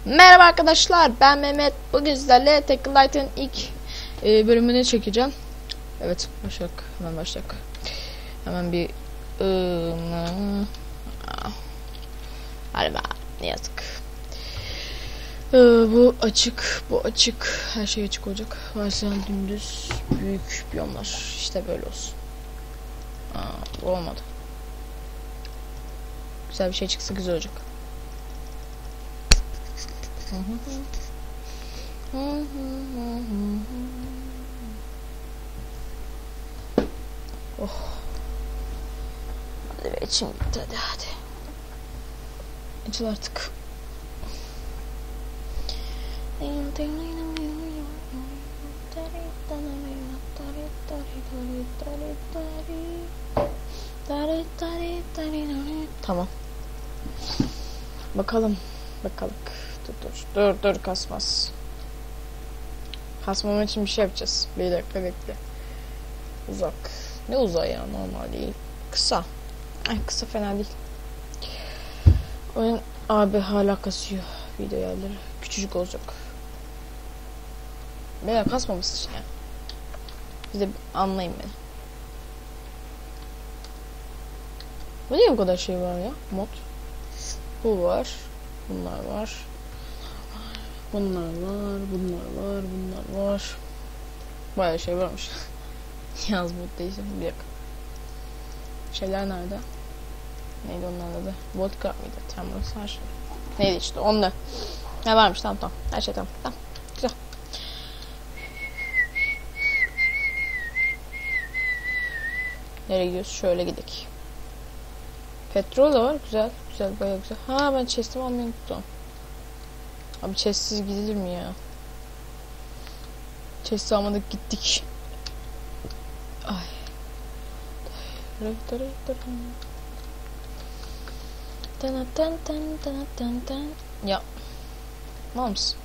Merhaba arkadaşlar, ben Mehmet. Bugün sizlerle Techlight'ın ilk bölümünü çekeceğim. Evet, başladık. Hemen başladık. Hemen bir galiba ne yazık. Bu açık, bu açık. Her şey açık olacak. Varsayılan dümdüz büyük biyomlar. İşte böyle olsun. Bu olmadı. Güzel bir şey çıksa güzel olacak. Oh. Hadi be, içim bitti, hadi. Açıl artık. Tamam. Bakalım. Dur kasmaz. Kasmam için bir şey yapacağız. Bir dakika bekle. Uzak. Ne uzak ya, normal değil. Kısa. Kısa fena değil. Oyun abi hala kasıyor video yerleri. Küçücük olacak. Beyler kasmaması için yani. Siz de anlayın beni. Bu niye bu kadar şey var ya? Mod. Bu var. Bunlar var. Bunlar var. Bayağı şey varmış. Yaz mod değilse bir dakika. Şeyler nerede? Neydi onun adı? Vodka mıydı? Tamam, her şey. Neydi işte onda. Ne varmış, tamam. Her şey tamam. Güzel. Nereye gidiyoruz? Şöyle gidelim. Petrol da var. Güzel. Bayağı güzel. Ha, ben chest'imi almayı unuttum. Abi chest'siz gidilir mi ya? Chest'i almadık gittik. Ay. Ya. Mal mısın?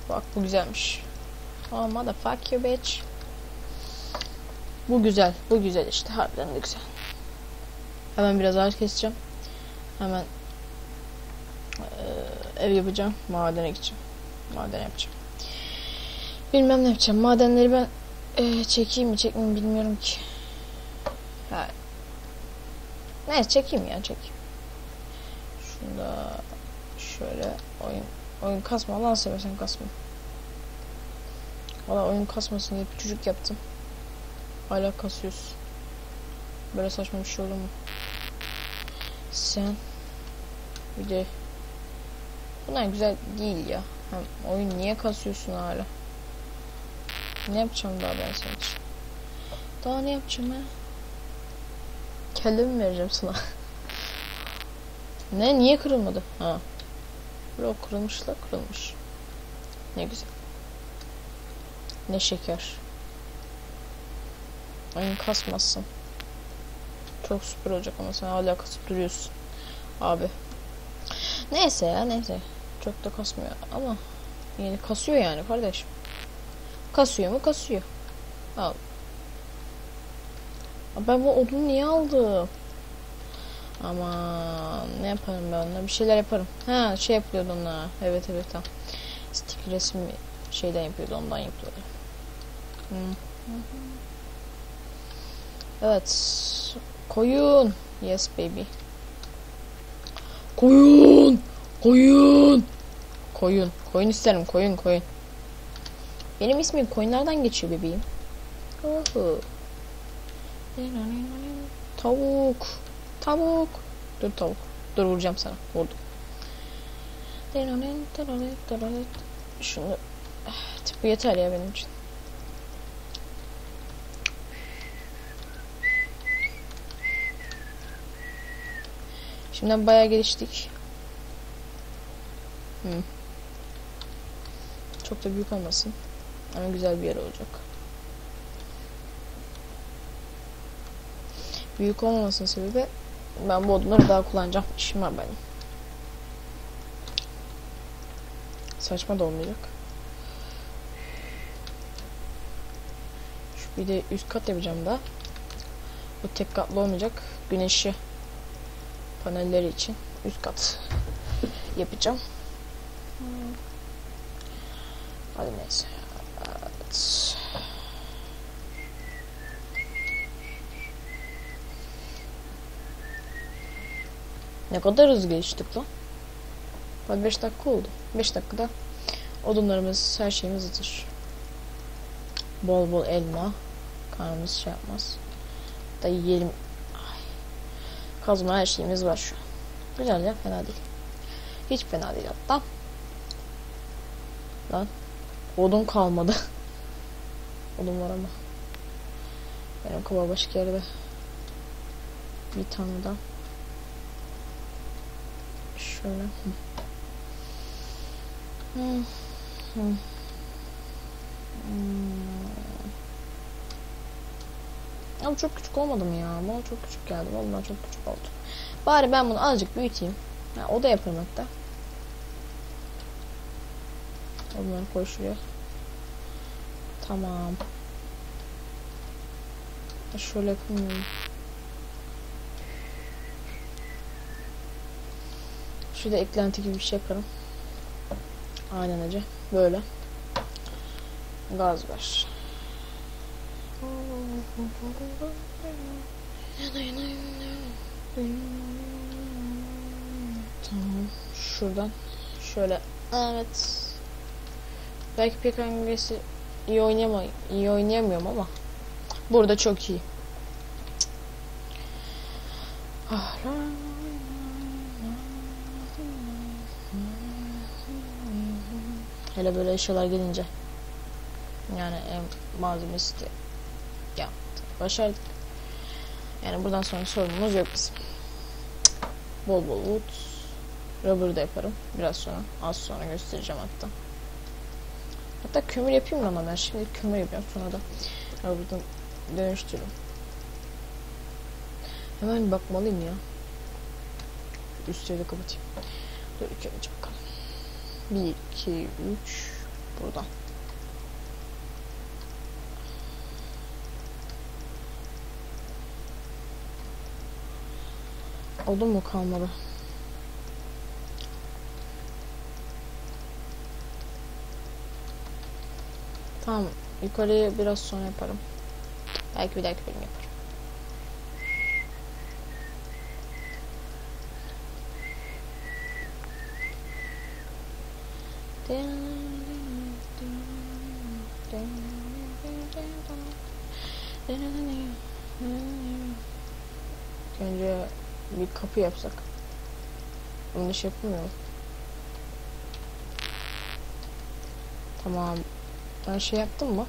Bak bu güzelmiş. Oh motherfuck you bitch. Bu güzel işte, harbiden de güzel. Hemen biraz ağaç keseceğim. Hemen ev yapacağım. Madene gideceğim. Maden yapacağım. Bilmem ne yapacağım. Madenleri ben çekeyim mi çekmeyeyim bilmiyorum ki. Ha. Neyse çekeyim. Şunu da şöyle oyun kasma. Allah'ını seversen kasma. Valla oyun kasmasın diye küçücük yaptım. Hala kasıyorsun. Böyle saçma bir şey olur mu? Sen bir de bunlar güzel değil ya. Hem oyun niye kasıyorsun hala? Ne yapacağım daha ben senin için? Daha ne yapacağım ha? Kellemi vereceğim sana. Niye kırılmadı? Ha. Bro, kırılmış. Ne güzel. Ne şeker. Oyun kasmazsın. Çok süper olacak ama sen hala kasıp duruyorsun. Abi. Neyse. Çok da kasmıyor ama yine kasıyor yani kardeşim. Kasıyor mu? Kasıyor. Al. Ben bu odunu niye aldım? Aman ne yaparım ben onunla? Bir şeyler yaparım. Ha, şey yapıyordu onunla. Evet tamam. Stick resim şeyden yapıyordu, ondan yapıyordu. Evet. Koyun. Yes baby. Koyun isterim, koyun. Benim ismim koyunlardan geçiyor bebeğim. Oho. Tavuk. Dur tavuk. Dur, vuracağım sana. Vurdum. Şunu. Bu yeter ya benim için. Şimdiden bayağı geliştik. Çok da büyük olmasın. Ama güzel bir yer olacak. Büyük olmamasının sebebi ben bu odunları daha kullanacağım. İşim var benim. Saçma da olmayacak. Bir de üst kat yapacağım da. Bu tek katlı olmayacak. Güneşi panelleri için üst kat yapacağım. Hadi neyse. Evet. Ne kadar hızlı geçtik lan. Bak 5 dakika oldu. 5 dakikada odunlarımız, her şeyimiz hazır. Bol bol elma. Karnımız şey yapmaz. Da yiyelim. Ay. Kazma, her şeyimiz var şu an. Güzel ya, fena değil. Hiç fena değil hatta. Lan. Odun kalmadı. Odun var ama. Benim kova başka yerde. Bir tane daha. Şöyle. Ama çok küçük olmadım ya. Bana çok küçük geldi. Vallahi çok küçük oldu. Bari ben bunu azıcık büyüteyim. Ha, o da yaparım hatta. Onları koy şuraya. Tamam. Şöyle yapayım. Şurada eklenti gibi bir şey yaparım. Aynen acı. Böyle. Gaz ver. Tamam. Şuradan. Şöyle. Evet. Belki pek hangisi iyi oynayamıyorum ama burada çok iyi. Hele böyle eşyalar gelince, yani malzemesi de yaptık, başardık. Yani buradan sonra sorunumuz yok bizim. Bol bol wood, rubber da yaparım biraz sonra, az sonra göstereceğim hatta. Hatta kömür yapayım ama ben şimdi kömür yapıyorum, sonra da rubber'dan dönüştürürüm. Hemen bakmalıyım ya. Üstleri de kapatayım. Dur ilk önce bakalım. 1, 2, 3 buradan. Odun mu kalmadı? Tamam, yukarıya biraz sonra yaparım. Belki bir dahaki bölüm yaparım. Önce bir kapı yapsak. Bunu iş yapmıyorum. Tamam. Ben şey yaptım mı?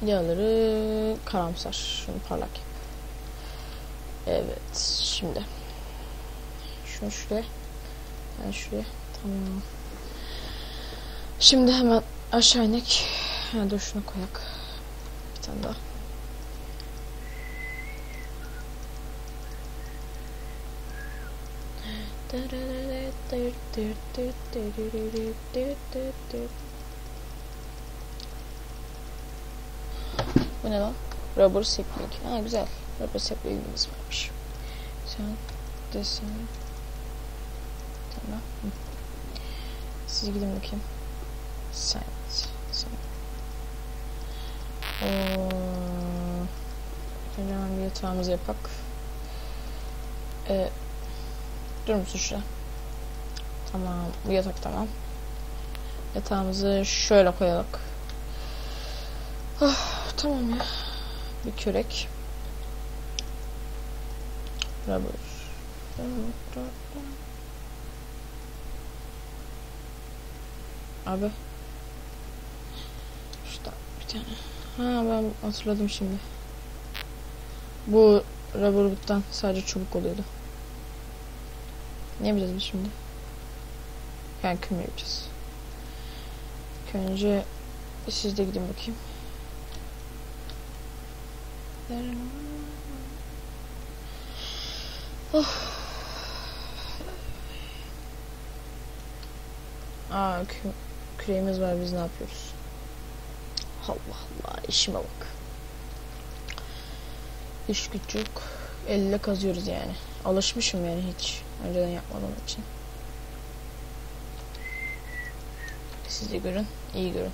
Diğerleri karamsar. Şunu parlak yap. Evet. Şimdi. Şunu şuraya. Ben şuraya. Tamam. Şimdi hemen aşağı inek. Dur şunu koyak. Bir tane daha. Bu ne lan? Rubber sapling. Ha güzel. Rubber sapling'imiz varmış. Sen desin. Tamam. Siz gidin bakayım. Sen. Hemen bir yatağımızı yapak. Dur musun şurada? Tamam. Bu yatak tamam. Yatağımızı şöyle koyalım. Tamam ya. Bir kürek. Rubber. Abi. Şurada bir tane. Ha ben hatırladım şimdi. Bu rubberwood'dan sadece çubuk oluyordu. Ne yapacağız biz şimdi? Yani kömür yapacağız. Önce siz de gidin bakayım. Küreğimiz var, biz ne yapıyoruz? Allah Allah, işime bak. İş küçük. Elle kazıyoruz yani. Alışmışım yani hiç. Önceden yapmadığım için. Siz de görün. İyi görün.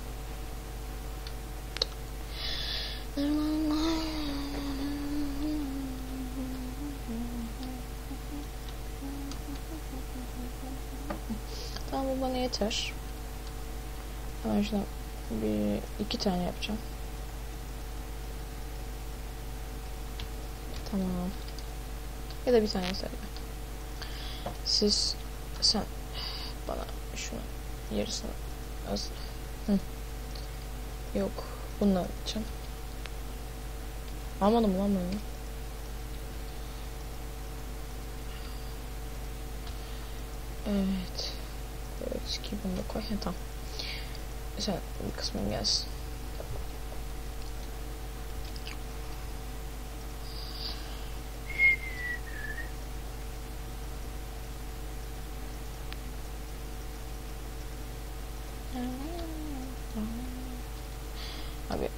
Tamam, bu bana yeter. Hemen şuradan iki tane yapacağım. Tamam. Ya da bir tane yeter. Sen bana şunu yarısını az. Yok. Bununla yapacağım. Almadım lan bunu. Evet. Evet ki bunu da koy. Tamam. Sen bir kısmın gelsin. Abi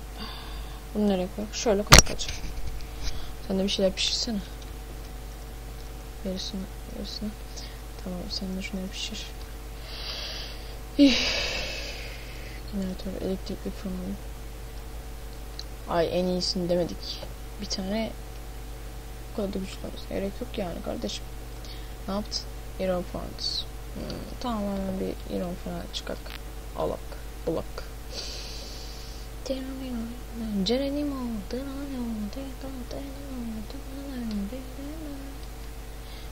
bunu nereye koy? Şöyle koy kaç. Sen de bir şeyler pişirsene. Yarısını. Tamam, sen de şunları pişir. Jeneratör, elektrikli fırın. Ay, en iyisini demedik. Bir tane bu kadar da güçlü olması gerek yok yani kardeşim. Ne yaptın? Iron Furnace. Tamam, hemen bir Iron Furnace çıkak. Olak.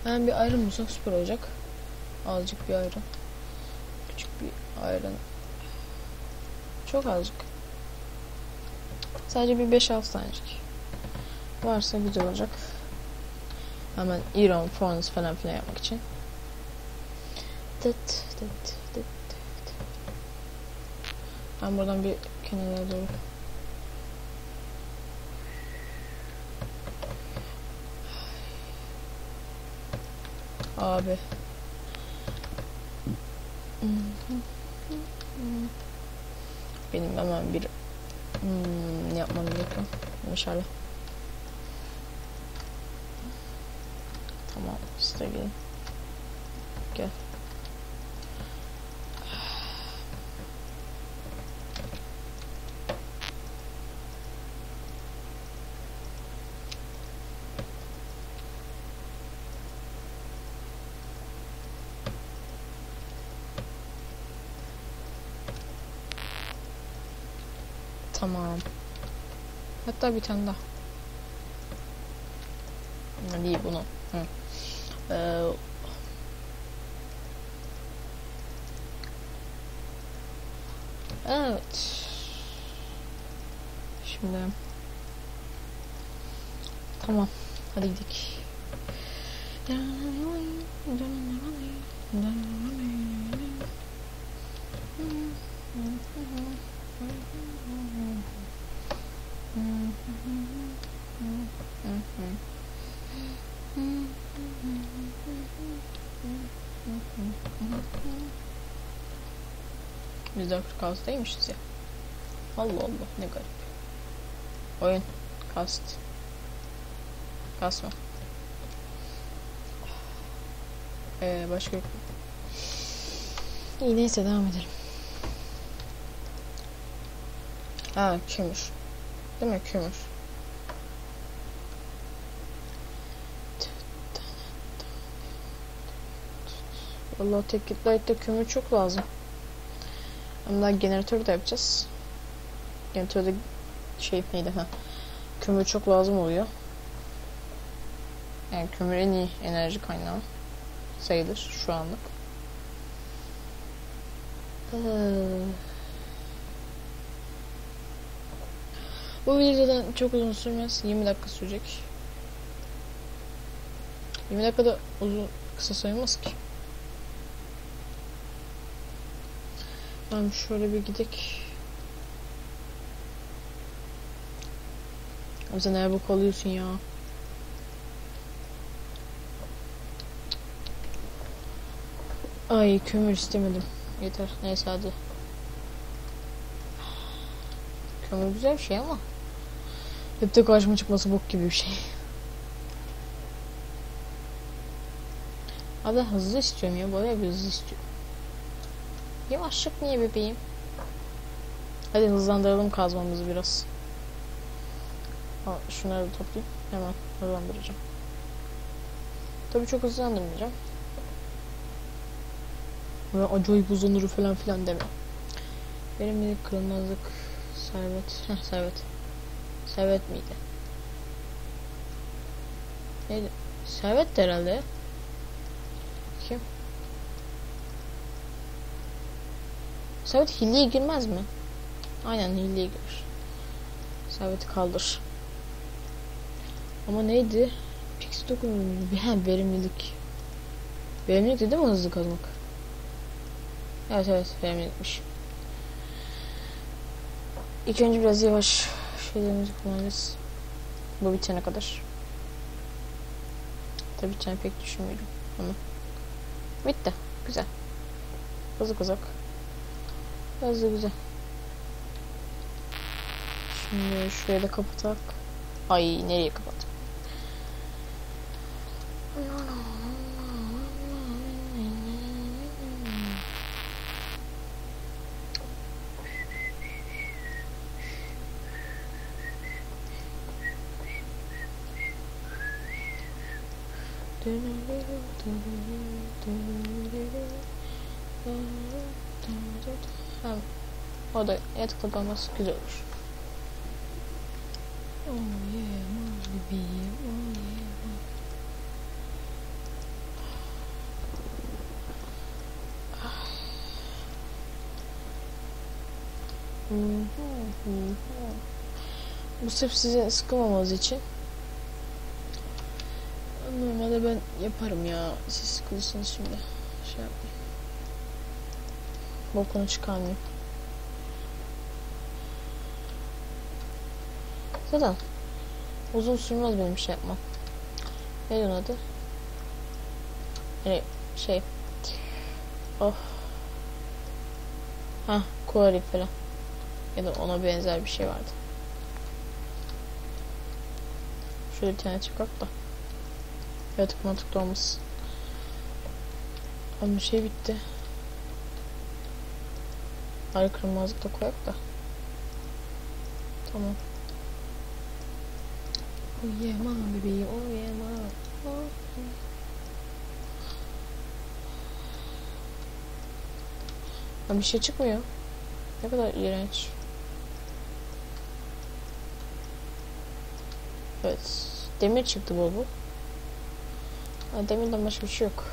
Hemen bir iron bulsak süper olacak. Azıcık bir iron. Küçük bir iron. Çok azıcık. Sadece bir 5-6 tanecik. Varsa güzel olacak. Hemen Iron Furnace falan filan yapmak için. Ben buradan bir kenara doğru. Abi. Benim hemen bir ne yapmam gerekiyor? İnşallah. Tamam, siz de gelin. Gel. Tamam. Hatta bir tane daha. Değil bunu. Evet. Şimdi tamam. Hadi gidelim. Biz de 46'daymışız ya. Allah Allah, ne garip. Oyun kasma. Başka yok. İyi, neyse devam edelim. Ha, kömür. Değil mi, kömür? Vallahi Tekit Light'ta kömür çok lazım. Ama generatörü de yapacağız. Generatörde neydi ha? Kömür çok lazım oluyor. Yani kömür en iyi enerji kaynağı sayılır şu anlık. Bu videodan çok uzun sürmez. 20 dakika sürecek. 20 dakikada kısa sayılmaz ki. Tamam, şöyle bir gidek. O sen eğer bu kalıyorsun ya. Ay, kömür istemedim. Yeter. Neyse hadi. Kömür güzel bir şey ama hep de karşıma çıkması bok gibi bir şey. Abi hızlı istiyorum ya. Bayağı bir hızlı istiyorum. Yavaşlık niye bebeğim? Hadi hızlandıralım kazmamızı biraz. Şunları da toplayayım. Hemen hızlandıracağım. Tabii çok hızlandırmayacağım. Ve acayip uzun falan filan deme. Verimlilik, kırılmazlık, servet. Servet. Servet miydi? Neydi? Servet de herhalde. Kim? Servet hilliye girmez mi? Aynen hilliye girer. Serveti kaldır. Ama neydi? Pixie dokun. Verimlilik. Verimlilik değil mi hızlı kazmak? Evet verimlilikmiş. İlk önce biraz yavaş şeylerimizi kullanacağız. Bu bitene kadar. Tabii biteceğini pek düşünmüyorum ama. Bitti. Güzel. Hızlı kazak. Hızlı güzel. Şimdi şuraya da kapatak. Ay nereye kapat? Hem o da yatıkta olması güzel olur. Oh yeah, baby, oh yeah. Bu sırf size sıkılmamanız için. Normalde ben yaparım ya. Siz sıkılırsınız şimdi. Şey yapmayayım. Bokunu çıkarmayayım. Zaten uzun sürmez benim şey yapmam. Ne onun adı? Yani şey. Oh. Quarry falan. Ya da ona benzer bir şey vardı. Şöyle bir tane çıkart da. Yatık mantıklı olmasın. Ama şey bitti. Arı kırmazlık da koyak da. Tamam. Oh yeah man bebeğim, oh yeah man. Oh. Bir şey çıkmıyor. Ne kadar iğrenç. Evet. Demir çıktı bu. Demirden başka bir şey yok.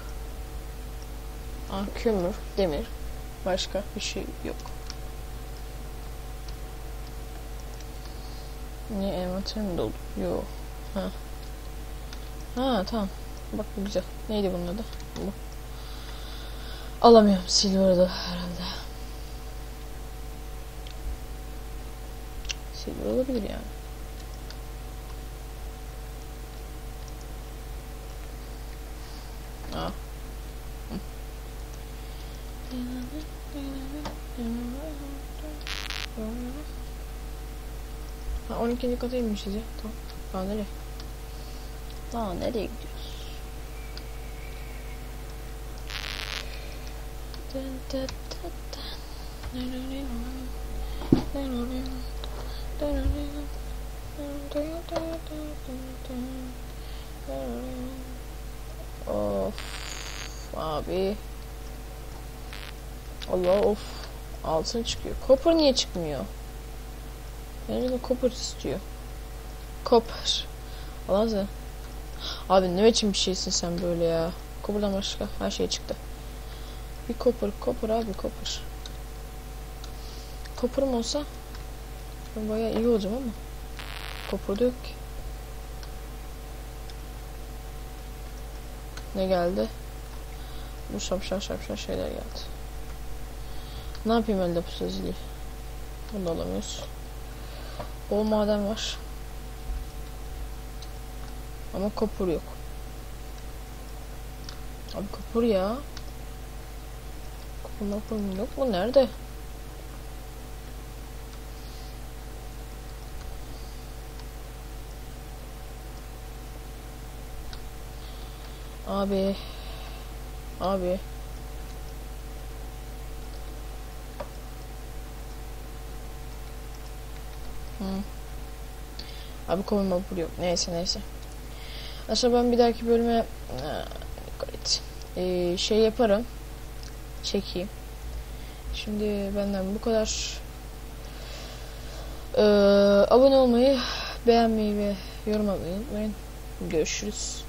Kömür, demir. Başka bir şey yok. Niye envanterim dolu? Yok. Tamam. Bak bu güzel. Neydi bunun adı? Bu. Alamıyorum. Silver'da herhalde. Silver olabilir yani. Aa. 12. kata inmişiz ya. Tamam. Daha nereye? Daha nereye gidiyoruz? Of abi. Allah of. Altın çıkıyor. Copper niye çıkmıyor? Bence de copper istiyor. Copper. Allah sen. Abi ne biçim bir şeysin sen böyle ya. Copper'dan başka her şey çıktı. Bir copper abi copper. Copper'ım olsa ben bayağı iyi olacağım ama copper da yok ki. Ne geldi? Bu şapşal şeyler geldi. Ne yapayım elde bu sözlüğü? Bunu da alamıyoruz. Bol maden var. Ama kopur yok. Abi kopur ya. Kopur yok mu? Nerede? Abi. Abi kovma bu yok. Neyse. Aslında ben bir dahaki bölüme şey yaparım. Çekeyim. Şimdi benden bu kadar. Abone olmayı, beğenmeyi ve yorum atmayı unutmayın. Görüşürüz.